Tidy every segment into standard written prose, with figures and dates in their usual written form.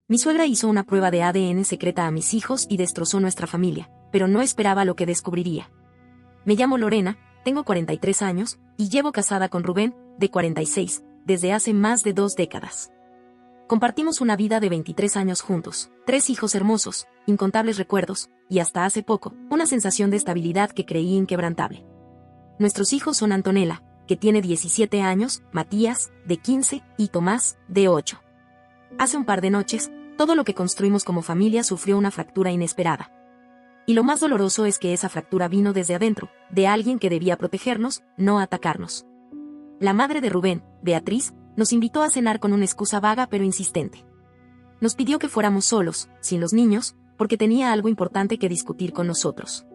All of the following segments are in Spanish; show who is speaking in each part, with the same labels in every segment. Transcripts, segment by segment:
Speaker 1: Mi suegra hizo una prueba de ADN secreta a mis hijos y destrozó nuestra familia, pero no esperaba lo que descubriría. Me llamo Lorena, tengo 43 años, y llevo casada con Rubén, de 46, desde hace más de 2 décadas. Compartimos una vida de 23 años juntos, 3 hijos hermosos, incontables recuerdos, y hasta hace poco, una sensación de estabilidad que creí inquebrantable. Nuestros hijos son Antonella, que tiene 17 años, Matías, de 15, y Tomás, de 8. Hace un par de noches, todo lo que construimos como familia sufrió una fractura inesperada. Y lo más doloroso es que esa fractura vino desde adentro, de alguien que debía protegernos, no atacarnos. La madre de Rubén, Beatriz, nos invitó a cenar con una excusa vaga pero insistente. Nos pidió que fuéramos solos, sin los niños, porque tenía algo importante que discutir con nosotros.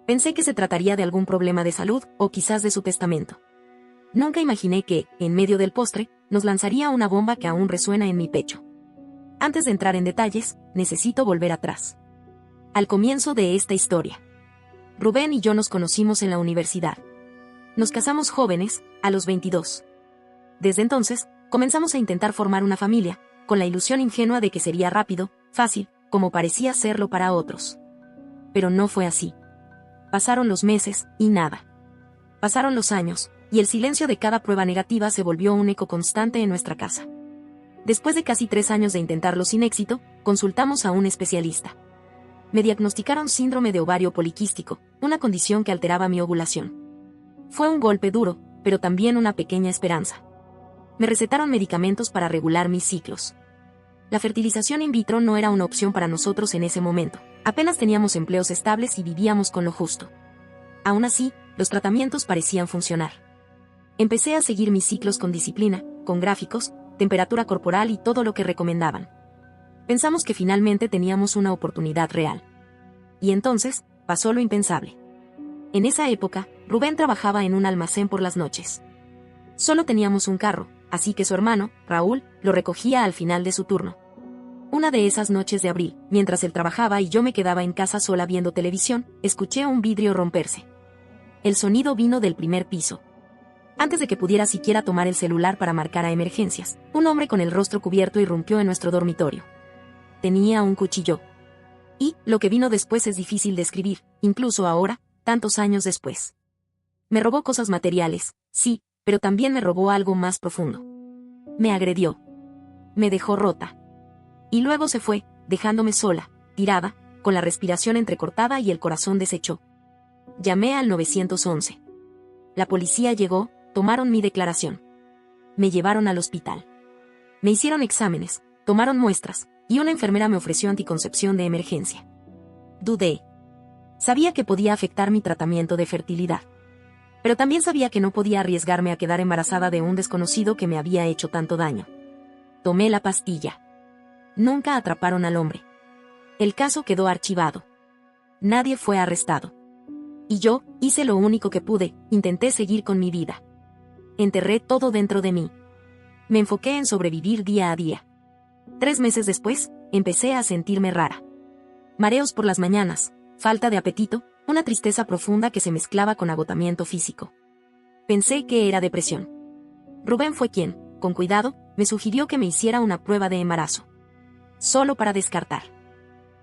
Speaker 1: Pensé que se trataría de algún problema de salud, o quizás de su testamento. Nunca imaginé que, en medio del postre, nos lanzaría una bomba que aún resuena en mi pecho. Antes de entrar en detalles, necesito volver atrás. Al comienzo de esta historia. Rubén y yo nos conocimos en la universidad. Nos casamos jóvenes, a los 22. Desde entonces, comenzamos a intentar formar una familia, con la ilusión ingenua de que sería rápido, fácil, como parecía serlo para otros. Pero no fue así. Pasaron los meses, y nada. Pasaron los años, y el silencio de cada prueba negativa se volvió un eco constante en nuestra casa. Después de casi 3 años de intentarlo sin éxito, consultamos a un especialista. Me diagnosticaron síndrome de ovario poliquístico, una condición que alteraba mi ovulación. Fue un golpe duro, pero también una pequeña esperanza. Me recetaron medicamentos para regular mis ciclos. La fertilización in vitro no era una opción para nosotros en ese momento. Apenas teníamos empleos estables y vivíamos con lo justo. Aún así, los tratamientos parecían funcionar. Empecé a seguir mis ciclos con disciplina, con gráficos, temperatura corporal y todo lo que recomendaban. Pensamos que finalmente teníamos una oportunidad real. Y entonces, pasó lo impensable. En esa época, Rubén trabajaba en un almacén por las noches. Solo teníamos un carro, así que su hermano, Raúl, lo recogía al final de su turno. Una de esas noches de abril, mientras él trabajaba y yo me quedaba en casa sola viendo televisión, escuché un vidrio romperse. El sonido vino del primer piso. Antes de que pudiera siquiera tomar el celular para marcar a emergencias, un hombre con el rostro cubierto irrumpió en nuestro dormitorio. Tenía un cuchillo. Y, lo que vino después es difícil de escribir, incluso ahora, tantos años después. Me robó cosas materiales, sí, pero también me robó algo más profundo. Me agredió. Me dejó rota. Y luego se fue, dejándome sola, tirada, con la respiración entrecortada y el corazón deshecho. Llamé al 911. La policía llegó, tomaron mi declaración. Me llevaron al hospital. Me hicieron exámenes, tomaron muestras, y una enfermera me ofreció anticoncepción de emergencia. Dudé. Sabía que podía afectar mi tratamiento de fertilidad. Pero también sabía que no podía arriesgarme a quedar embarazada de un desconocido que me había hecho tanto daño. Tomé la pastilla. Nunca atraparon al hombre. El caso quedó archivado. Nadie fue arrestado. Y yo, hice lo único que pude, intenté seguir con mi vida. Enterré todo dentro de mí. Me enfoqué en sobrevivir día a día. 3 meses después, empecé a sentirme rara. Mareos por las mañanas, falta de apetito, una tristeza profunda que se mezclaba con agotamiento físico. Pensé que era depresión. Rubén fue quien, con cuidado, me sugirió que me hiciera una prueba de embarazo. Solo para descartar.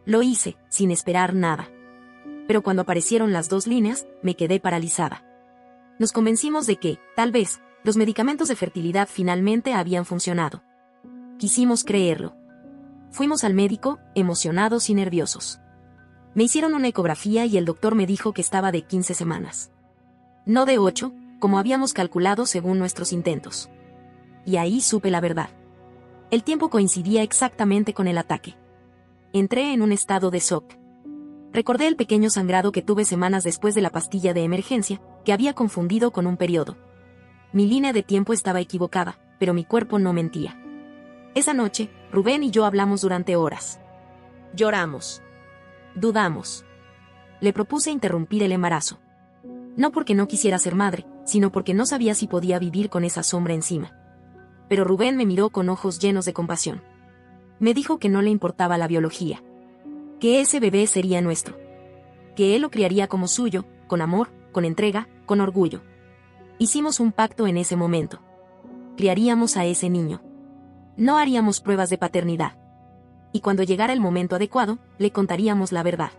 Speaker 1: Lo hice, sin esperar nada. Pero cuando aparecieron las 2 líneas, me quedé paralizada. Nos convencimos de que, tal vez, los medicamentos de fertilidad finalmente habían funcionado. Quisimos creerlo. Fuimos al médico, emocionados y nerviosos. Me hicieron una ecografía y el doctor me dijo que estaba de 15 semanas. No de 8, como habíamos calculado según nuestros intentos. Y ahí supe la verdad. El tiempo coincidía exactamente con el ataque. Entré en un estado de shock. Recordé el pequeño sangrado que tuve semanas después de la pastilla de emergencia, que había confundido con un periodo. Mi línea de tiempo estaba equivocada, pero mi cuerpo no mentía. Esa noche, Rubén y yo hablamos durante horas. Lloramos. Dudamos. Le propuse interrumpir el embarazo. No porque no quisiera ser madre, sino porque no sabía si podía vivir con esa sombra encima. Pero Rubén me miró con ojos llenos de compasión. Me dijo que no le importaba la biología. Que ese bebé sería nuestro. Que él lo criaría como suyo, con amor, con entrega, con orgullo. Hicimos un pacto en ese momento. Criaríamos a ese niño. No haríamos pruebas de paternidad. y cuando llegara el momento adecuado, le contaríamos la verdad.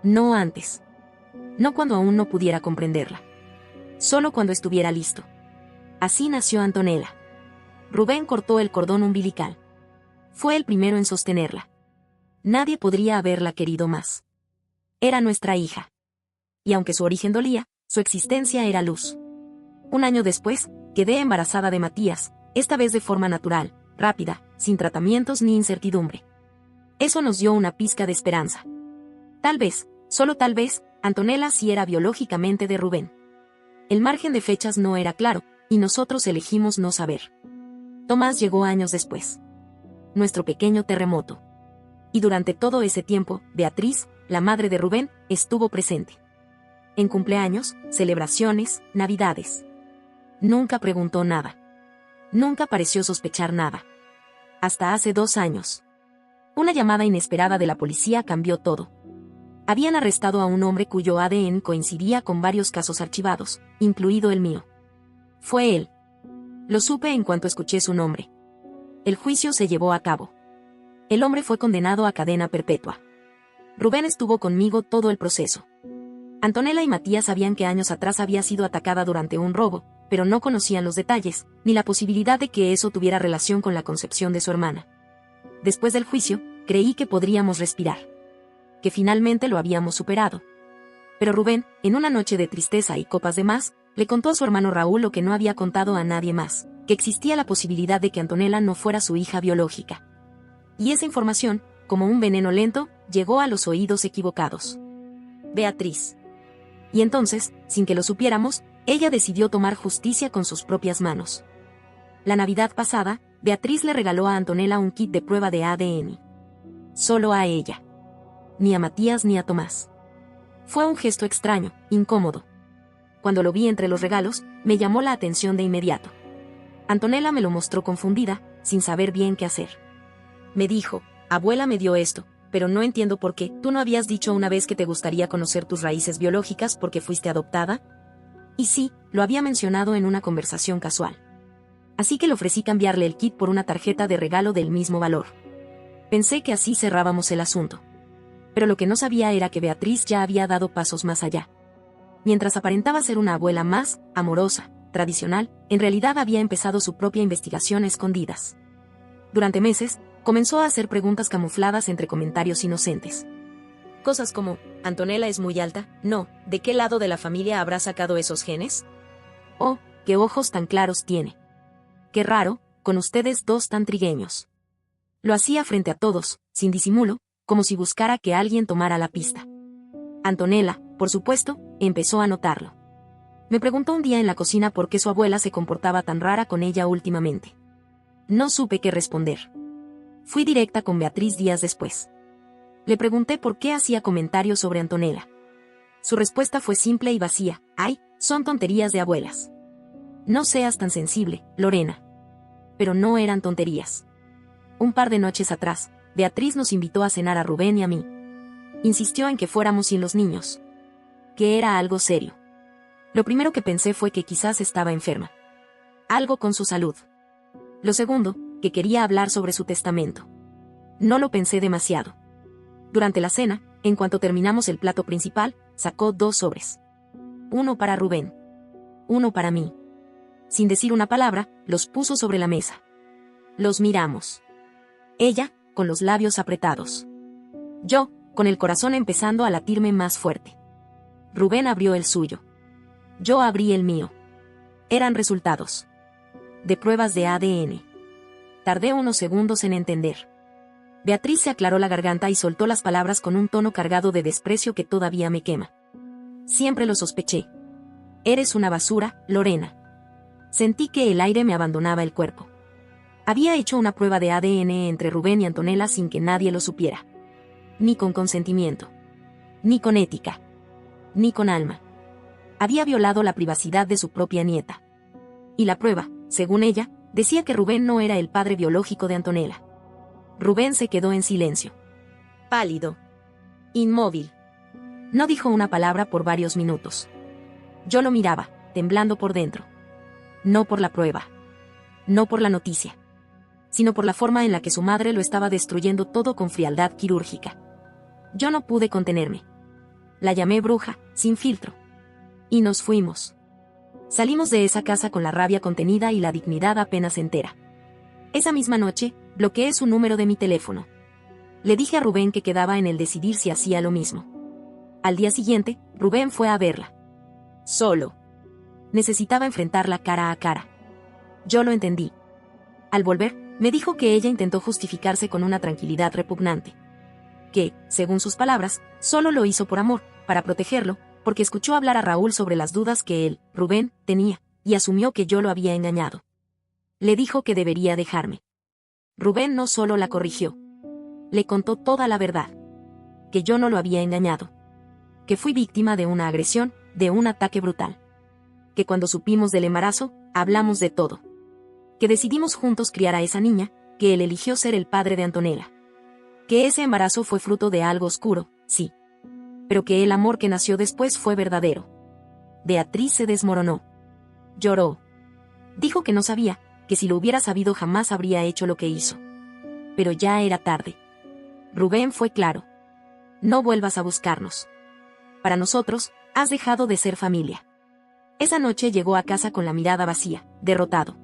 Speaker 1: No antes. No cuando aún no pudiera comprenderla. Solo cuando estuviera listo. Así nació Antonella. Rubén cortó el cordón umbilical. Fue el primero en sostenerla. Nadie podría haberla querido más. Era nuestra hija. Y aunque su origen dolía, su existencia era luz. Un año después, quedé embarazada de Matías, esta vez de forma natural, rápida, sin tratamientos ni incertidumbre. Eso nos dio una pizca de esperanza. Tal vez, solo tal vez, Antonella sí era biológicamente de Rubén. El margen de fechas no era claro, y nosotros elegimos no saber. Tomás llegó años después. Nuestro pequeño terremoto. Y durante todo ese tiempo, Beatriz, la madre de Rubén, estuvo presente. En cumpleaños, celebraciones, navidades. Nunca preguntó nada. Nunca pareció sospechar nada. Hasta hace 2 años. Una llamada inesperada de la policía cambió todo. Habían arrestado a un hombre cuyo ADN coincidía con varios casos archivados, incluido el mío. Fue él. Lo supe en cuanto escuché su nombre. El juicio se llevó a cabo. El hombre fue condenado a cadena perpetua. Rubén estuvo conmigo todo el proceso. Antonella y Matías sabían que años atrás había sido atacada durante un robo, pero no conocían los detalles, ni la posibilidad de que eso tuviera relación con la concepción de su hermana. Después del juicio, creí que podríamos respirar. Que finalmente lo habíamos superado. Pero Rubén, en una noche de tristeza y copas de más, le contó a su hermano Raúl lo que no había contado a nadie más, que existía la posibilidad de que Antonella no fuera su hija biológica. Y esa información, como un veneno lento, llegó a los oídos equivocados. Beatriz. Y entonces, sin que lo supiéramos, ella decidió tomar justicia con sus propias manos. La Navidad pasada, Beatriz le regaló a Antonella un kit de prueba de ADN. Solo a ella. Ni a Matías ni a Tomás. Fue un gesto extraño, incómodo. Cuando lo vi entre los regalos, me llamó la atención de inmediato. Antonella me lo mostró confundida, sin saber bien qué hacer. Me dijo, abuela me dio esto, pero no entiendo por qué. ¿Tú no habías dicho una vez que te gustaría conocer tus raíces biológicas porque fuiste adoptada? Y sí, lo había mencionado en una conversación casual. Así que le ofrecí cambiarle el kit por una tarjeta de regalo del mismo valor. Pensé que así cerrábamos el asunto. Pero lo que no sabía era que Beatriz ya había dado pasos más allá. Mientras aparentaba ser una abuela más amorosa, tradicional, en realidad había empezado su propia investigación a escondidas. Durante meses, comenzó a hacer preguntas camufladas entre comentarios inocentes. Cosas como, ¿Antonella es muy alta? No, ¿de qué lado de la familia habrá sacado esos genes? Oh, ¿qué ojos tan claros tiene? Qué raro, con ustedes dos tan trigueños. Lo hacía frente a todos, sin disimulo, como si buscara que alguien tomara la pista. Antonella, por supuesto, empezó a notarlo. Me preguntó un día en la cocina por qué su abuela se comportaba tan rara con ella últimamente. No supe qué responder. Fui directa con Beatriz días después. Le pregunté por qué hacía comentarios sobre Antonella. Su respuesta fue simple y vacía. Ay, son tonterías de abuelas. No seas tan sensible, Lorena. Pero no eran tonterías. Un par de noches atrás, Beatriz nos invitó a cenar a Rubén y a mí. Insistió en que fuéramos sin los niños. Que era algo serio. Lo primero que pensé fue que quizás estaba enferma. Algo con su salud. Lo segundo, que quería hablar sobre su testamento. No lo pensé demasiado. Durante la cena, en cuanto terminamos el plato principal, sacó 2 sobres. Uno para Rubén. Uno para mí. Sin decir una palabra, los puso sobre la mesa. Los miramos. Ella, con los labios apretados. Yo, con el corazón empezando a latirme más fuerte. Rubén abrió el suyo. Yo abrí el mío. Eran resultados. De pruebas de ADN. Tardé unos segundos en entender. Beatriz se aclaró la garganta y soltó las palabras con un tono cargado de desprecio que todavía me quema. Siempre lo sospeché. Eres una basura, Lorena. Sentí que el aire me abandonaba el cuerpo. Había hecho una prueba de ADN entre Rubén y Antonella sin que nadie lo supiera. Ni con consentimiento. Ni con ética. Ni con alma. Había violado la privacidad de su propia nieta. Y la prueba, según ella, decía que Rubén no era el padre biológico de Antonella. Rubén se quedó en silencio. Pálido. Inmóvil. No dijo una palabra por varios minutos. Yo lo miraba, temblando por dentro. No por la prueba. No por la noticia. sino por la forma en la que su madre lo estaba destruyendo todo con frialdad quirúrgica. Yo no pude contenerme. La llamé bruja, sin filtro. Y nos fuimos. Salimos de esa casa con la rabia contenida y la dignidad apenas entera. Esa misma noche, bloqueé su número de mi teléfono. Le dije a Rubén que quedaba en el decidir si hacía lo mismo. Al día siguiente, Rubén fue a verla. Solo. Necesitaba enfrentarla cara a cara. Yo lo entendí. Al volver, me dijo que ella intentó justificarse con una tranquilidad repugnante. Que, según sus palabras, solo lo hizo por amor, para protegerlo, porque escuchó hablar a Raúl sobre las dudas que él, Rubén, tenía, y asumió que yo lo había engañado. Le dijo que debería dejarme. Rubén no solo la corrigió. Le contó toda la verdad. Que yo no lo había engañado. Que fui víctima de una agresión, de un ataque brutal. Que cuando supimos del embarazo, hablamos de todo. Que decidimos juntos criar a esa niña, que él eligió ser el padre de Antonella. Que ese embarazo fue fruto de algo oscuro, sí. Pero que el amor que nació después fue verdadero. Beatriz se desmoronó. Lloró. Dijo que no sabía, que si lo hubiera sabido jamás habría hecho lo que hizo. Pero ya era tarde. Rubén fue claro. No vuelvas a buscarnos. Para nosotros, has dejado de ser familia. Esa noche llegó a casa con la mirada vacía, derrotado.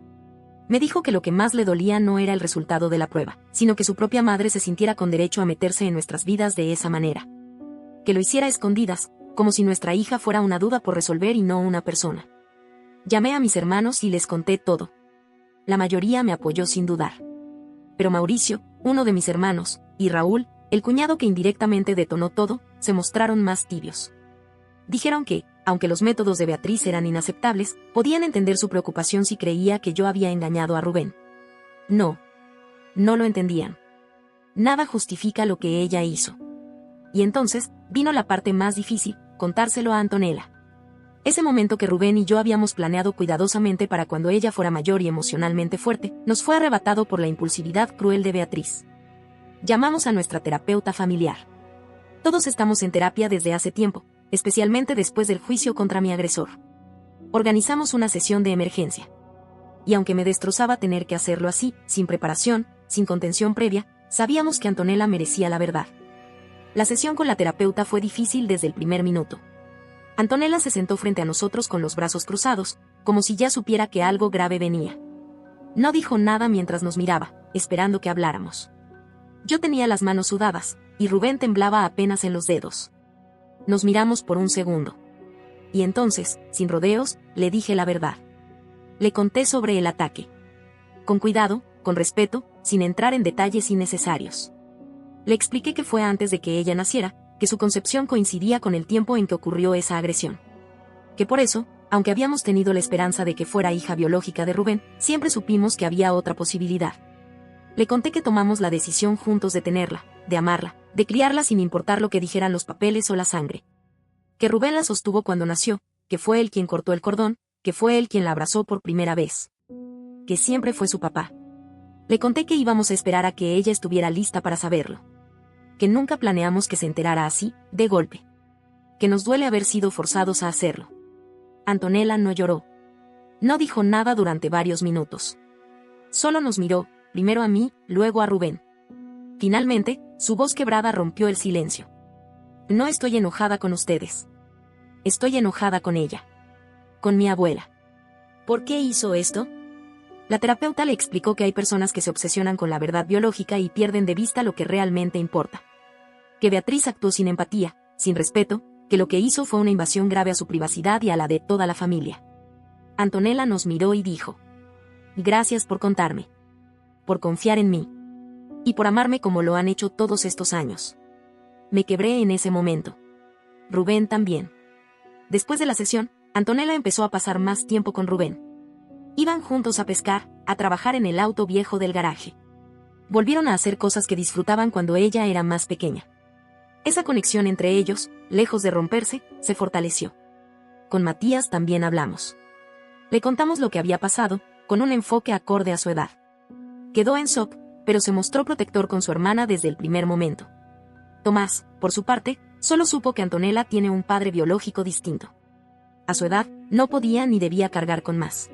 Speaker 1: Me dijo que lo que más le dolía no era el resultado de la prueba, sino que su propia madre se sintiera con derecho a meterse en nuestras vidas de esa manera. Que lo hiciera a escondidas, como si nuestra hija fuera una duda por resolver y no una persona. Llamé a mis hermanos y les conté todo. La mayoría me apoyó sin dudar. Pero Mauricio, uno de mis hermanos, y Raúl, el cuñado que indirectamente detonó todo, se mostraron más tibios. Dijeron que, aunque los métodos de Beatriz eran inaceptables, podían entender su preocupación si creía que yo había engañado a Rubén. No. No lo entendían. Nada justifica lo que ella hizo. Y entonces, vino la parte más difícil, contárselo a Antonella. Ese momento que Rubén y yo habíamos planeado cuidadosamente para cuando ella fuera mayor y emocionalmente fuerte, nos fue arrebatado por la impulsividad cruel de Beatriz. Llamamos a nuestra terapeuta familiar. Todos estamos en terapia desde hace tiempo, especialmente después del juicio contra mi agresor. Organizamos una sesión de emergencia. Y aunque me destrozaba tener que hacerlo así, sin preparación, sin contención previa, sabíamos que Antonella merecía la verdad. La sesión con la terapeuta fue difícil desde el primer minuto. Antonella se sentó frente a nosotros con los brazos cruzados, como si ya supiera que algo grave venía. No dijo nada mientras nos miraba, esperando que habláramos. Yo tenía las manos sudadas, y Rubén temblaba apenas en los dedos. Nos miramos por un segundo. Y entonces, sin rodeos, le dije la verdad. Le conté sobre el ataque. Con cuidado, con respeto, sin entrar en detalles innecesarios. Le expliqué que fue antes de que ella naciera, que su concepción coincidía con el tiempo en que ocurrió esa agresión. Que por eso, aunque habíamos tenido la esperanza de que fuera hija biológica de Rubén, siempre supimos que había otra posibilidad. Le conté que tomamos la decisión juntos de tenerla, de amarla, de criarla sin importar lo que dijeran los papeles o la sangre. Que Rubén la sostuvo cuando nació, que fue él quien cortó el cordón, que fue él quien la abrazó por primera vez. Que siempre fue su papá. Le conté que íbamos a esperar a que ella estuviera lista para saberlo. Que nunca planeamos que se enterara así, de golpe. Que nos duele haber sido forzados a hacerlo. Antonella no lloró. No dijo nada durante varios minutos. Solo nos miró, primero a mí, luego a Rubén. Finalmente, su voz quebrada rompió el silencio. No estoy enojada con ustedes. Estoy enojada con ella. Con mi abuela. ¿Por qué hizo esto? La terapeuta le explicó que hay personas que se obsesionan con la verdad biológica y pierden de vista lo que realmente importa. Que Beatriz actuó sin empatía, sin respeto, que lo que hizo fue una invasión grave a su privacidad y a la de toda la familia. Antonella nos miró y dijo: gracias por contarme. Por confiar en mí. Y por amarme como lo han hecho todos estos años. Me quebré en ese momento. Rubén también. Después de la sesión, Antonella empezó a pasar más tiempo con Rubén. Iban juntos a pescar, a trabajar en el auto viejo del garaje. Volvieron a hacer cosas que disfrutaban cuando ella era más pequeña. Esa conexión entre ellos, lejos de romperse, se fortaleció. Con Matías también hablamos. Le contamos lo que había pasado, con un enfoque acorde a su edad. Quedó en shock, pero se mostró protector con su hermana desde el primer momento. Tomás, por su parte, solo supo que Antonella tiene un padre biológico distinto. A su edad, no podía ni debía cargar con más.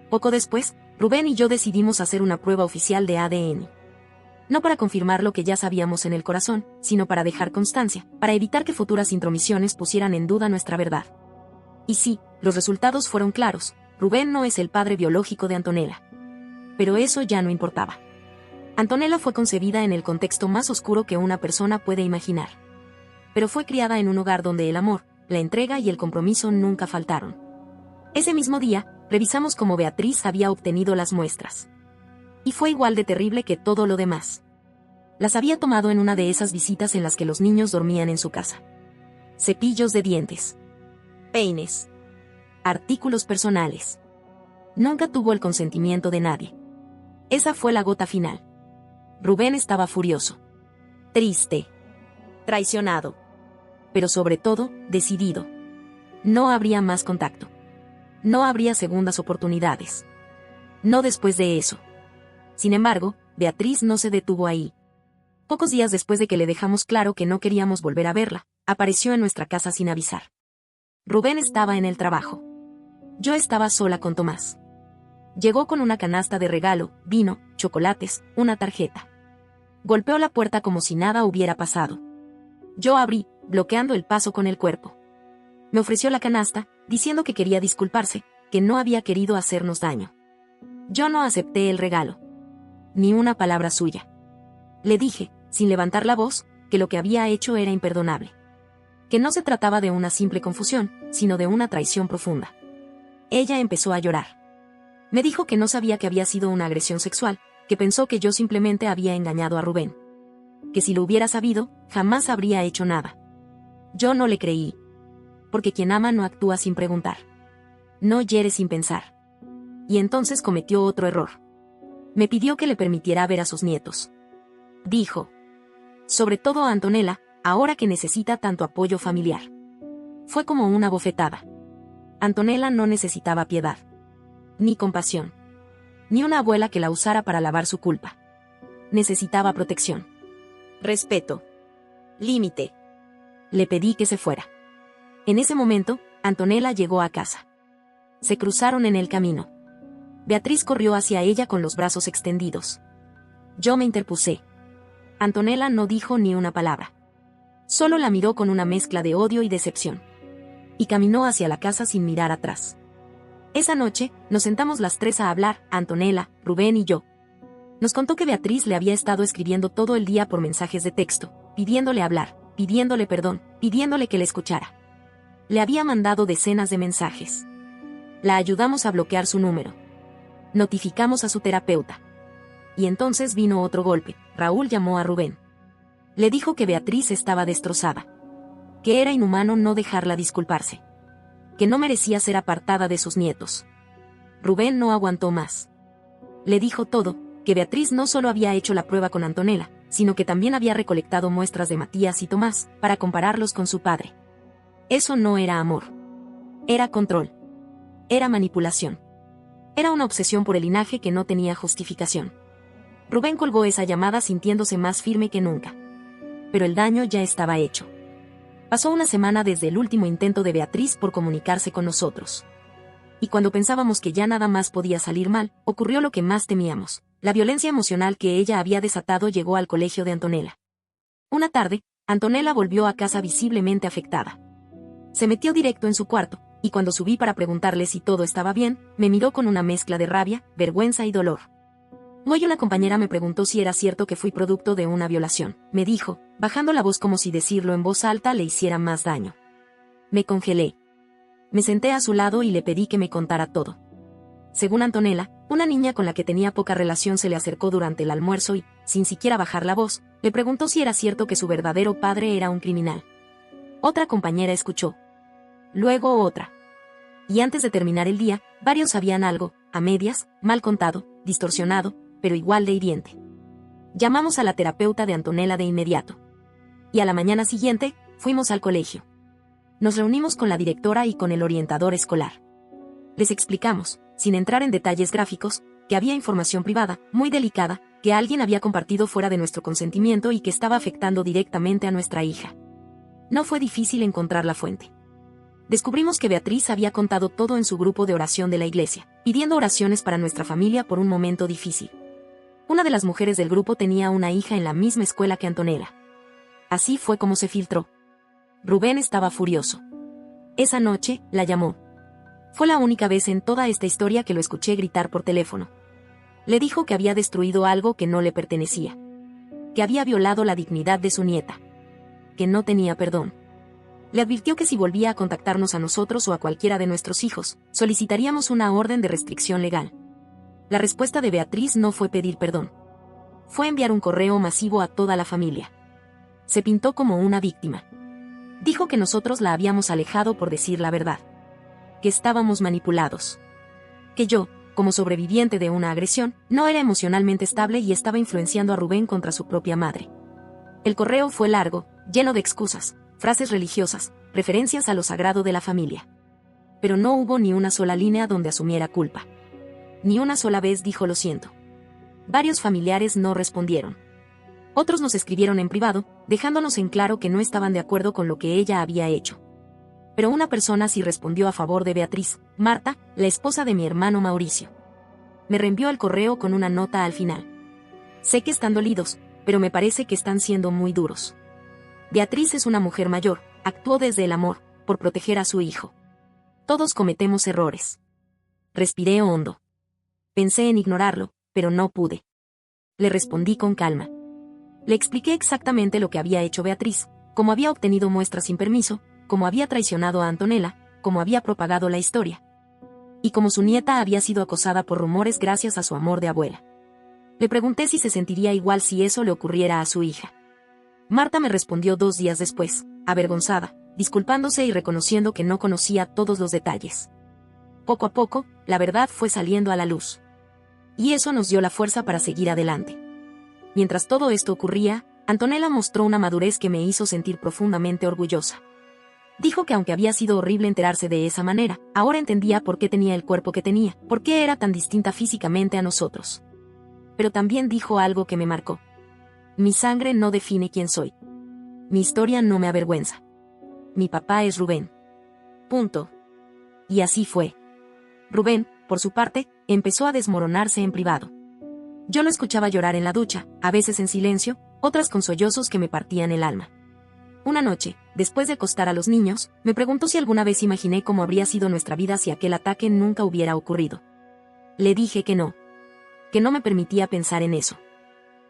Speaker 1: Poco después, Rubén y yo decidimos hacer una prueba oficial de ADN. No para confirmar lo que ya sabíamos en el corazón, sino para dejar constancia, para evitar que futuras intromisiones pusieran en duda nuestra verdad. Y sí, los resultados fueron claros. Rubén no es el padre biológico de Antonella. Pero eso ya no importaba. Antonella fue concebida en el contexto más oscuro que una persona puede imaginar. Pero fue criada en un hogar donde el amor, la entrega y el compromiso nunca faltaron. Ese mismo día, revisamos cómo Beatriz había obtenido las muestras. Y fue igual de terrible que todo lo demás. Las había tomado en una de esas visitas en las que los niños dormían en su casa. Cepillos de dientes, peines, artículos personales. Nunca tuvo el consentimiento de nadie. Esa fue la gota final. Rubén estaba furioso, triste, traicionado, pero sobre todo, decidido. No habría más contacto. No habría segundas oportunidades. No después de eso. Sin embargo, Beatriz no se detuvo ahí. Pocos días después de que le dejamos claro que no queríamos volver a verla, apareció en nuestra casa sin avisar. Rubén estaba en el trabajo. Yo estaba sola con Tomás. Llegó con una canasta de regalo, vino, chocolates, una tarjeta. Golpeó la puerta como si nada hubiera pasado. Yo abrí, bloqueando el paso con el cuerpo. Me ofreció la canasta, diciendo que quería disculparse, que no había querido hacernos daño. Yo no acepté el regalo. Ni una palabra suya. Le dije, sin levantar la voz, que lo que había hecho era imperdonable. Que no se trataba de una simple confusión, sino de una traición profunda. Ella empezó a llorar. Me dijo que no sabía que había sido una agresión sexual, que pensó que yo simplemente había engañado a Rubén. Que si lo hubiera sabido, jamás habría hecho nada. Yo no le creí. Porque quien ama no actúa sin preguntar. No hiere sin pensar. Y entonces cometió otro error. Me pidió que le permitiera ver a sus nietos. Dijo. Sobre todo a Antonella, ahora que necesita tanto apoyo familiar. Fue como una bofetada. Antonella no necesitaba piedad. Ni compasión. Ni una abuela que la usara para lavar su culpa. Necesitaba protección. Respeto. Límite. Le pedí que se fuera. En ese momento, Antonella llegó a casa. Se cruzaron en el camino. Beatriz corrió hacia ella con los brazos extendidos. Yo me interpuse. Antonella no dijo ni una palabra. Solo la miró con una mezcla de odio y decepción. Y caminó hacia la casa sin mirar atrás. Esa noche, nos sentamos las tres a hablar, Antonella, Rubén y yo. Nos contó que Beatriz le había estado escribiendo todo el día por mensajes de texto, pidiéndole hablar, pidiéndole perdón, pidiéndole que le escuchara. Le había mandado decenas de mensajes. La ayudamos a bloquear su número. Notificamos a su terapeuta. Y entonces vino otro golpe. Raúl llamó a Rubén. Le dijo que Beatriz estaba destrozada. Que era inhumano no dejarla disculparse. Que no merecía ser apartada de sus nietos. Rubén no aguantó más. Le dijo todo, que Beatriz no solo había hecho la prueba con Antonella, sino que también había recolectado muestras de Matías y Tomás, para compararlos con su padre. Eso no era amor. Era control. Era manipulación. Era una obsesión por el linaje que no tenía justificación. Rubén colgó esa llamada sintiéndose más firme que nunca. Pero el daño ya estaba hecho. Pasó una semana desde el último intento de Beatriz por comunicarse con nosotros. Y cuando pensábamos que ya nada más podía salir mal, ocurrió lo que más temíamos. La violencia emocional que ella había desatado llegó al colegio de Antonella. Una tarde, Antonella volvió a casa visiblemente afectada. Se metió directo en su cuarto, y cuando subí para preguntarle si todo estaba bien, me miró con una mezcla de rabia, vergüenza y dolor. Luego una compañera me preguntó si era cierto que fui producto de una violación. Me dijo, bajando la voz como si decirlo en voz alta le hiciera más daño. Me congelé. Me senté a su lado y le pedí que me contara todo. Según Antonella, una niña con la que tenía poca relación se le acercó durante el almuerzo y, sin siquiera bajar la voz, le preguntó si era cierto que su verdadero padre era un criminal. Otra compañera escuchó. Luego otra. Y antes de terminar el día, varios sabían algo, a medias, mal contado, distorsionado, pero igual de hiriente. Llamamos a la terapeuta de Antonella de inmediato. Y a la mañana siguiente, fuimos al colegio. Nos reunimos con la directora y con el orientador escolar. Les explicamos, sin entrar en detalles gráficos, que había información privada, muy delicada, que alguien había compartido fuera de nuestro consentimiento y que estaba afectando directamente a nuestra hija. No fue difícil encontrar la fuente. Descubrimos que Beatriz había contado todo en su grupo de oración de la iglesia, pidiendo oraciones para nuestra familia por un momento difícil. Una de las mujeres del grupo tenía una hija en la misma escuela que Antonella. Así fue como se filtró. Rubén estaba furioso. Esa noche, la llamó. Fue la única vez en toda esta historia que lo escuché gritar por teléfono. Le dijo que había destruido algo que no le pertenecía. Que había violado la dignidad de su nieta. Que no tenía perdón. Le advirtió que si volvía a contactarnos a nosotros o a cualquiera de nuestros hijos, solicitaríamos una orden de restricción legal. La respuesta de Beatriz no fue pedir perdón. Fue enviar un correo masivo a toda la familia. Se pintó como una víctima. Dijo que nosotros la habíamos alejado por decir la verdad. Que estábamos manipulados. Que yo, como sobreviviente de una agresión, no era emocionalmente estable y estaba influenciando a Rubén contra su propia madre. El correo fue largo, lleno de excusas, frases religiosas, referencias a lo sagrado de la familia. Pero no hubo ni una sola línea donde asumiera culpa. Ni una sola vez dijo lo siento. Varios familiares no respondieron. Otros nos escribieron en privado, dejándonos en claro que no estaban de acuerdo con lo que ella había hecho. Pero una persona sí respondió a favor de Beatriz, Marta, la esposa de mi hermano Mauricio. Me reenvió el correo con una nota al final. Sé que están dolidos, pero me parece que están siendo muy duros. Beatriz es una mujer mayor, actuó desde el amor, por proteger a su hijo. Todos cometemos errores. Respiré hondo. Pensé en ignorarlo, pero no pude. Le respondí con calma. Le expliqué exactamente lo que había hecho Beatriz, cómo había obtenido muestras sin permiso, cómo había traicionado a Antonella, cómo había propagado la historia. Y cómo su nieta había sido acosada por rumores gracias a su amor de abuela. Le pregunté si se sentiría igual si eso le ocurriera a su hija. Marta me respondió 2 días después, avergonzada, disculpándose y reconociendo que no conocía todos los detalles. Poco a poco, la verdad fue saliendo a la luz. Y eso nos dio la fuerza para seguir adelante. Mientras todo esto ocurría, Antonella mostró una madurez que me hizo sentir profundamente orgullosa. Dijo que aunque había sido horrible enterarse de esa manera, ahora entendía por qué tenía el cuerpo que tenía, por qué era tan distinta físicamente a nosotros. Pero también dijo algo que me marcó. Mi sangre no define quién soy. Mi historia no me avergüenza. Mi papá es Rubén. Punto. Y así fue. Rubén, por su parte, empezó a desmoronarse en privado. Yo lo escuchaba llorar en la ducha, a veces en silencio, otras con sollozos que me partían el alma. Una noche, después de acostar a los niños, me preguntó si alguna vez imaginé cómo habría sido nuestra vida si aquel ataque nunca hubiera ocurrido. Le dije que no me permitía pensar en eso.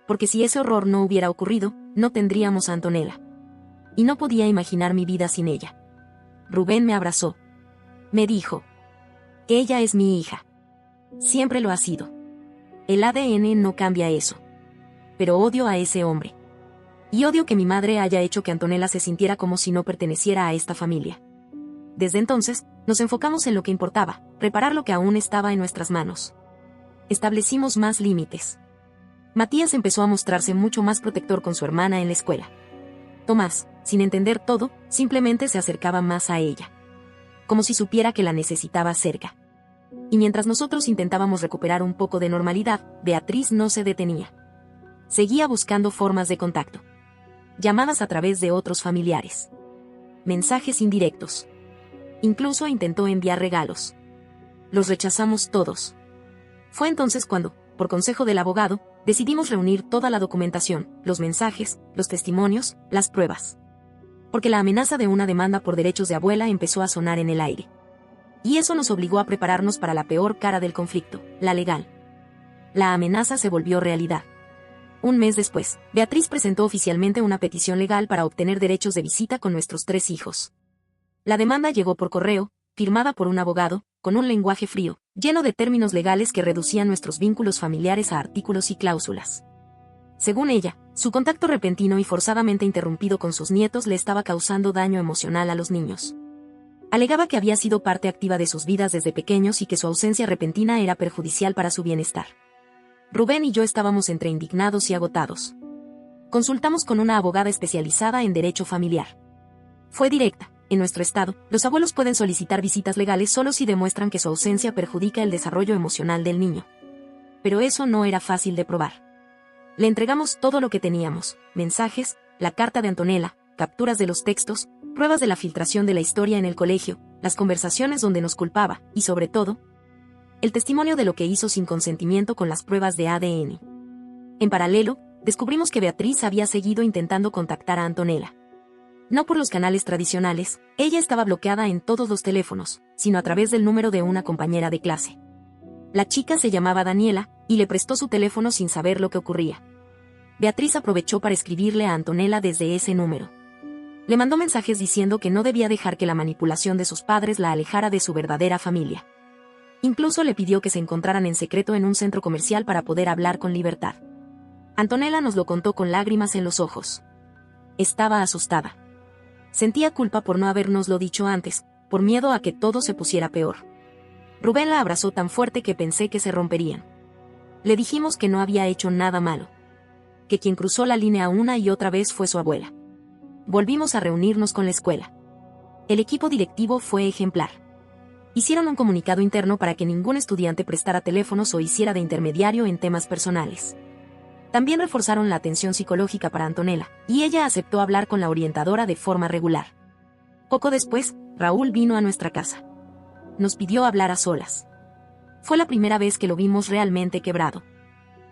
Speaker 1: Porque si ese horror no hubiera ocurrido, no tendríamos a Antonella. Y no podía imaginar mi vida sin ella. Rubén me abrazó. Me dijo: ella es mi hija. Siempre lo ha sido. El ADN no cambia eso. Pero odio a ese hombre. Y odio que mi madre haya hecho que Antonella se sintiera como si no perteneciera a esta familia. Desde entonces, nos enfocamos en lo que importaba, reparar lo que aún estaba en nuestras manos. Establecimos más límites. Matías empezó a mostrarse mucho más protector con su hermana en la escuela. Tomás, sin entender todo, simplemente se acercaba más a ella. Como si supiera que la necesitaba cerca. Y mientras nosotros intentábamos recuperar un poco de normalidad, Beatriz no se detenía. Seguía buscando formas de contacto. Llamadas a través de otros familiares. Mensajes indirectos. Incluso intentó enviar regalos. Los rechazamos todos. Fue entonces cuando, por consejo del abogado, decidimos reunir toda la documentación, los mensajes, los testimonios, las pruebas. Porque la amenaza de una demanda por derechos de abuela empezó a sonar en el aire. Y eso nos obligó a prepararnos para la peor cara del conflicto, la legal. La amenaza se volvió realidad. Un mes después, Beatriz presentó oficialmente una petición legal para obtener derechos de visita con nuestros 3 hijos. La demanda llegó por correo, firmada por un abogado, con un lenguaje frío, lleno de términos legales que reducían nuestros vínculos familiares a artículos y cláusulas. Según ella, su contacto repentino y forzadamente interrumpido con sus nietos le estaba causando daño emocional a los niños. Alegaba que había sido parte activa de sus vidas desde pequeños y que su ausencia repentina era perjudicial para su bienestar. Rubén y yo estábamos entre indignados y agotados. Consultamos con una abogada especializada en derecho familiar. Fue directa. En nuestro estado, los abuelos pueden solicitar visitas legales solo si demuestran que su ausencia perjudica el desarrollo emocional del niño. Pero eso no era fácil de probar. Le entregamos todo lo que teníamos: mensajes, la carta de Antonella, capturas de los textos, pruebas de la filtración de la historia en el colegio, las conversaciones donde nos culpaba, y sobre todo, el testimonio de lo que hizo sin consentimiento con las pruebas de ADN. En paralelo, descubrimos que Beatriz había seguido intentando contactar a Antonella. No por los canales tradicionales, ella estaba bloqueada en todos los teléfonos, sino a través del número de una compañera de clase. La chica se llamaba Daniela, y le prestó su teléfono sin saber lo que ocurría. Beatriz aprovechó para escribirle a Antonella desde ese número. Le mandó mensajes diciendo que no debía dejar que la manipulación de sus padres la alejara de su verdadera familia. Incluso le pidió que se encontraran en secreto en un centro comercial para poder hablar con libertad. Antonella nos lo contó con lágrimas en los ojos. Estaba asustada. Sentía culpa por no habérnoslo dicho antes, por miedo a que todo se pusiera peor. Rubén la abrazó tan fuerte que pensé que se romperían. Le dijimos que no había hecho nada malo. Que quien cruzó la línea una y otra vez fue su abuela. Volvimos a reunirnos con la escuela. El equipo directivo fue ejemplar. Hicieron un comunicado interno para que ningún estudiante prestara teléfonos o hiciera de intermediario en temas personales. También reforzaron la atención psicológica para Antonella, y ella aceptó hablar con la orientadora de forma regular. Poco después, Raúl vino a nuestra casa. Nos pidió hablar a solas. Fue la primera vez que lo vimos realmente quebrado.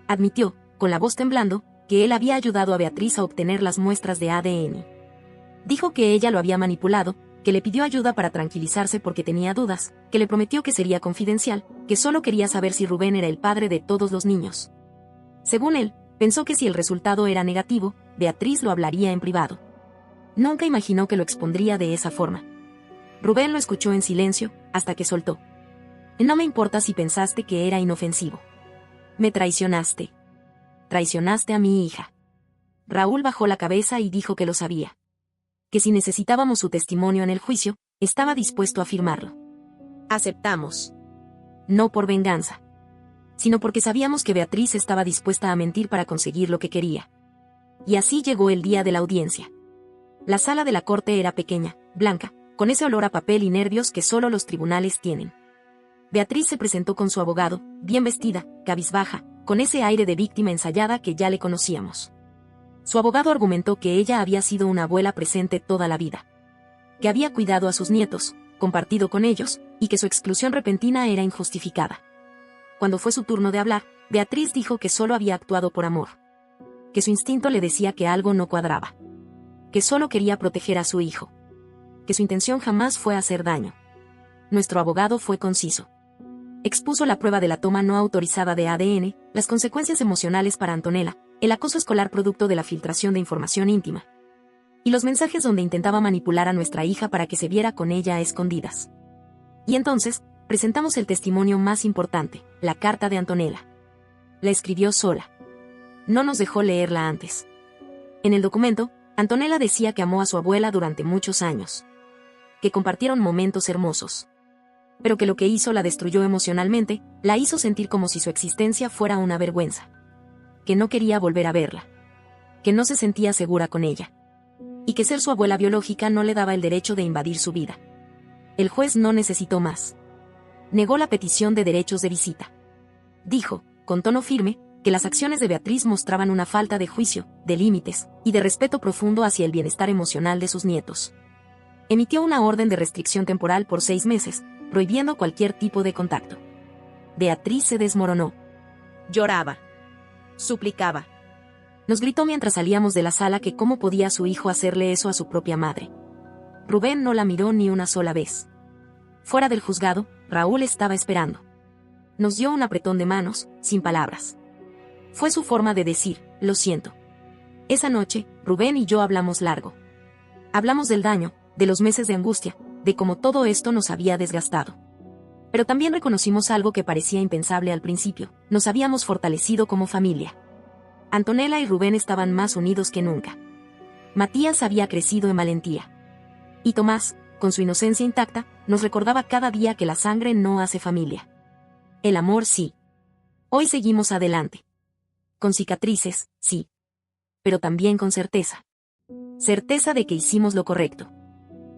Speaker 1: Admitió, con la voz temblando, que él había ayudado a Beatriz a obtener las muestras de ADN. Dijo que ella lo había manipulado, que le pidió ayuda para tranquilizarse porque tenía dudas, que le prometió que sería confidencial, que solo quería saber si Rubén era el padre de todos los niños. Según él, pensó que si el resultado era negativo, Beatriz lo hablaría en privado. Nunca imaginó que lo expondría de esa forma. Rubén lo escuchó en silencio, hasta que soltó. No me importa si pensaste que era inofensivo. Me traicionaste. Traicionaste a mi hija. Raúl bajó la cabeza y dijo que lo sabía. Que si necesitábamos su testimonio en el juicio, estaba dispuesto a firmarlo. Aceptamos. No por venganza, sino porque sabíamos que Beatriz estaba dispuesta a mentir para conseguir lo que quería. Y así llegó el día de la audiencia. La sala de la corte era pequeña, blanca, con ese olor a papel y nervios que solo los tribunales tienen. Beatriz se presentó con su abogado, bien vestida, cabizbaja, con ese aire de víctima ensayada que ya le conocíamos. Su abogado argumentó que ella había sido una abuela presente toda la vida. Que había cuidado a sus nietos, compartido con ellos, y que su exclusión repentina era injustificada. Cuando fue su turno de hablar, Beatriz dijo que solo había actuado por amor. Que su instinto le decía que algo no cuadraba. Que solo quería proteger a su hijo. Que su intención jamás fue hacer daño. Nuestro abogado fue conciso. Expuso la prueba de la toma no autorizada de ADN, las consecuencias emocionales para Antonella, el acoso escolar producto de la filtración de información íntima. Y los mensajes donde intentaba manipular a nuestra hija para que se viera con ella a escondidas. Y entonces, presentamos el testimonio más importante, la carta de Antonella. La escribió sola. No nos dejó leerla antes. En el documento, Antonella decía que amó a su abuela durante muchos años. Que compartieron momentos hermosos. Pero que lo que hizo la destruyó emocionalmente, la hizo sentir como si su existencia fuera una vergüenza. Que no quería volver a verla. Que no se sentía segura con ella. Y que ser su abuela biológica no le daba el derecho de invadir su vida. El juez no necesitó más. Negó la petición de derechos de visita. Dijo, con tono firme, que las acciones de Beatriz mostraban una falta de juicio, de límites, y de respeto profundo hacia el bienestar emocional de sus nietos. Emitió una orden de restricción temporal por 6 meses, prohibiendo cualquier tipo de contacto. Beatriz se desmoronó. Lloraba. Suplicaba. Nos gritó mientras salíamos de la sala que cómo podía su hijo hacerle eso a su propia madre. Rubén no la miró ni una sola vez. Fuera del juzgado, Raúl estaba esperando. Nos dio un apretón de manos, sin palabras. Fue su forma de decir, lo siento. Esa noche, Rubén y yo hablamos largo. Hablamos del daño, de los meses de angustia, de cómo todo esto nos había desgastado. Pero también reconocimos algo que parecía impensable al principio, nos habíamos fortalecido como familia. Antonella y Rubén estaban más unidos que nunca. Matías había crecido en valentía. Y Tomás, con su inocencia intacta, nos recordaba cada día que la sangre no hace familia. El amor sí. Hoy seguimos adelante. Con cicatrices, sí. Pero también con certeza. Certeza de que hicimos lo correcto.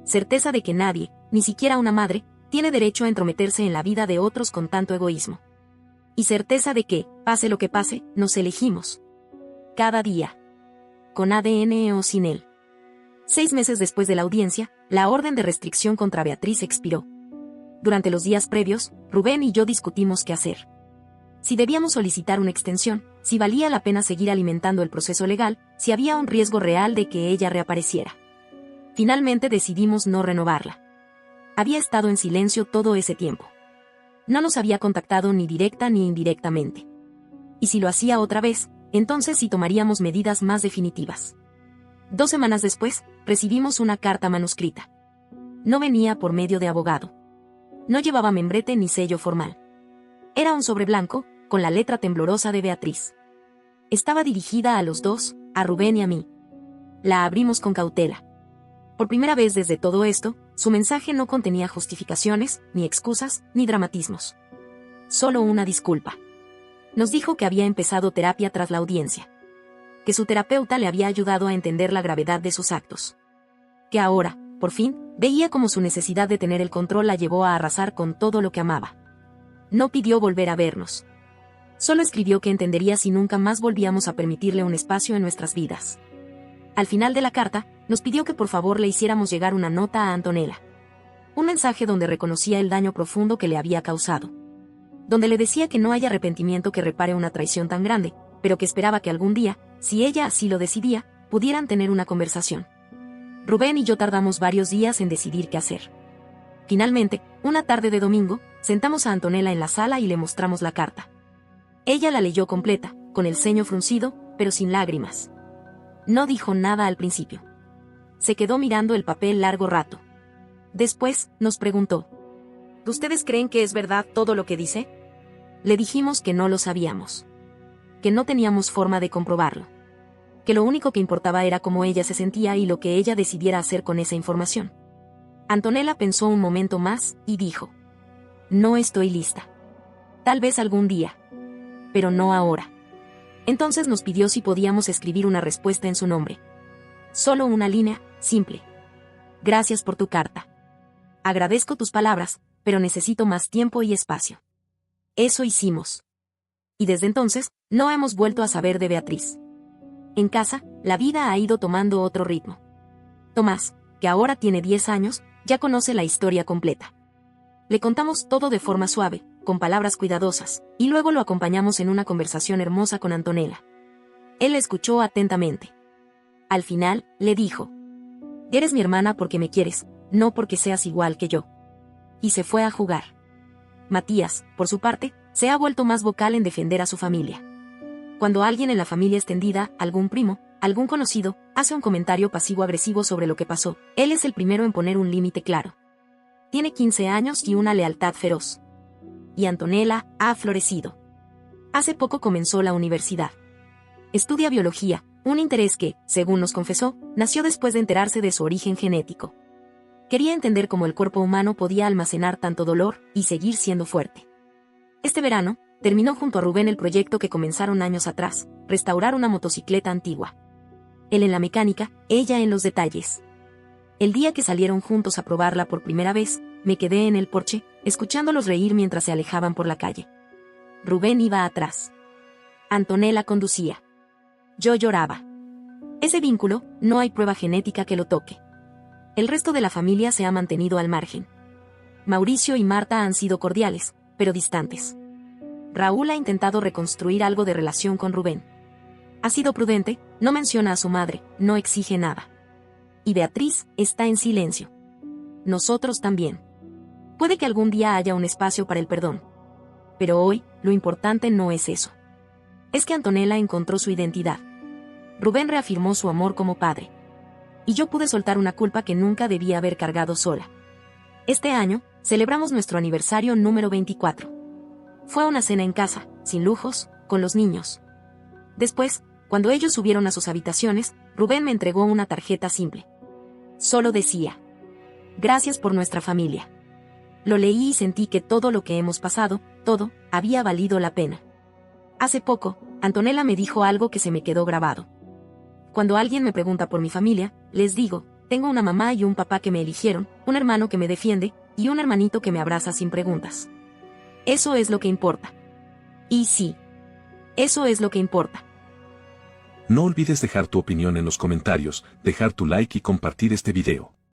Speaker 1: Certeza de que nadie, ni siquiera una madre, tiene derecho a entrometerse en la vida de otros con tanto egoísmo. Y certeza de que, pase lo que pase, nos elegimos. Cada día. Con ADN o sin él. 6 meses después de la audiencia, la orden de restricción contra Beatriz expiró. Durante los días previos, Rubén y yo discutimos qué hacer. Si debíamos solicitar una extensión, si valía la pena seguir alimentando el proceso legal, si había un riesgo real de que ella reapareciera. Finalmente decidimos no renovarla. Había estado en silencio todo ese tiempo. No nos había contactado ni directa ni indirectamente. Y si lo hacía otra vez, entonces sí tomaríamos medidas más definitivas. 2 semanas después, recibimos una carta manuscrita. No venía por medio de abogado. No llevaba membrete ni sello formal. Era un sobre blanco, con la letra temblorosa de Beatriz. Estaba dirigida a los dos, a Rubén y a mí. La abrimos con cautela. Por primera vez desde todo esto, su mensaje no contenía justificaciones, ni excusas, ni dramatismos. Solo una disculpa. Nos dijo que había empezado terapia tras la audiencia. Que su terapeuta le había ayudado a entender la gravedad de sus actos. Que ahora, por fin, veía cómo su necesidad de tener el control la llevó a arrasar con todo lo que amaba. No pidió volver a vernos. Solo escribió que entendería si nunca más volvíamos a permitirle un espacio en nuestras vidas. Al final de la carta, nos pidió que por favor le hiciéramos llegar una nota a Antonella. Un mensaje donde reconocía el daño profundo que le había causado. Donde le decía que no hay arrepentimiento que repare una traición tan grande, pero que esperaba que algún día, si ella así lo decidía, pudieran tener una conversación. Rubén y yo tardamos varios días en decidir qué hacer. Finalmente, una tarde de domingo, sentamos a Antonella en la sala y le mostramos la carta. Ella la leyó completa, con el ceño fruncido, pero sin lágrimas. No dijo nada al principio. Se quedó mirando el papel largo rato. Después, nos preguntó: ¿Ustedes creen que es verdad todo lo que dice? Le dijimos que no lo sabíamos. Que no teníamos forma de comprobarlo. Que lo único que importaba era cómo ella se sentía y lo que ella decidiera hacer con esa información. Antonella pensó un momento más, y dijo: No estoy lista. Tal vez algún día. Pero no ahora. Entonces nos pidió si podíamos escribir una respuesta en su nombre. Solo una línea, simple. Gracias por tu carta. Agradezco tus palabras, pero necesito más tiempo y espacio. Eso hicimos. Y desde entonces, no hemos vuelto a saber de Beatriz. En casa, la vida ha ido tomando otro ritmo. Tomás, que ahora tiene 10 años, ya conoce la historia completa. Le contamos todo de forma suave, con palabras cuidadosas, y luego lo acompañamos en una conversación hermosa con Antonella. Él la escuchó atentamente. Al final, le dijo: Eres mi hermana porque me quieres, no porque seas igual que yo. Y se fue a jugar. Matías, por su parte, se ha vuelto más vocal en defender a su familia. Cuando alguien en la familia extendida, algún primo, algún conocido, hace un comentario pasivo-agresivo sobre lo que pasó, él es el primero en poner un límite claro. Tiene 15 años y una lealtad feroz. Y Antonella ha florecido. Hace poco comenzó la universidad. Estudia biología, un interés que, según nos confesó, nació después de enterarse de su origen genético. Quería entender cómo el cuerpo humano podía almacenar tanto dolor y seguir siendo fuerte. Este verano, terminó junto a Rubén el proyecto que comenzaron años atrás, restaurar una motocicleta antigua. Él en la mecánica, ella en los detalles. El día que salieron juntos a probarla por primera vez, me quedé en el porche, escuchándolos reír mientras se alejaban por la calle. Rubén iba atrás. Antonella conducía. Yo lloraba. Ese vínculo, no hay prueba genética que lo toque. El resto de la familia se ha mantenido al margen. Mauricio y Marta han sido cordiales, pero distantes. Raúl ha intentado reconstruir algo de relación con Rubén. Ha sido prudente, no menciona a su madre, no exige nada. Y Beatriz está en silencio. Nosotros también. Puede que algún día haya un espacio para el perdón. Pero hoy, lo importante no es eso. Es que Antonella encontró su identidad. Rubén reafirmó su amor como padre. Y yo pude soltar una culpa que nunca debía haber cargado sola. Este año, celebramos nuestro aniversario número 24. Fue una cena en casa, sin lujos, con los niños. Después, cuando ellos subieron a sus habitaciones, Rubén me entregó una tarjeta simple. Solo decía: Gracias por nuestra familia. Lo leí y sentí que todo lo que hemos pasado, todo, había valido la pena. Hace poco, Antonella me dijo algo que se me quedó grabado. Cuando alguien me pregunta por mi familia, les digo: tengo una mamá y un papá que me eligieron, un hermano que me defiende, y un hermanito que me abraza sin preguntas. Eso es lo que importa. Y sí, eso es lo que importa.
Speaker 2: No olvides dejar tu opinión en los comentarios, dejar tu like y compartir este video.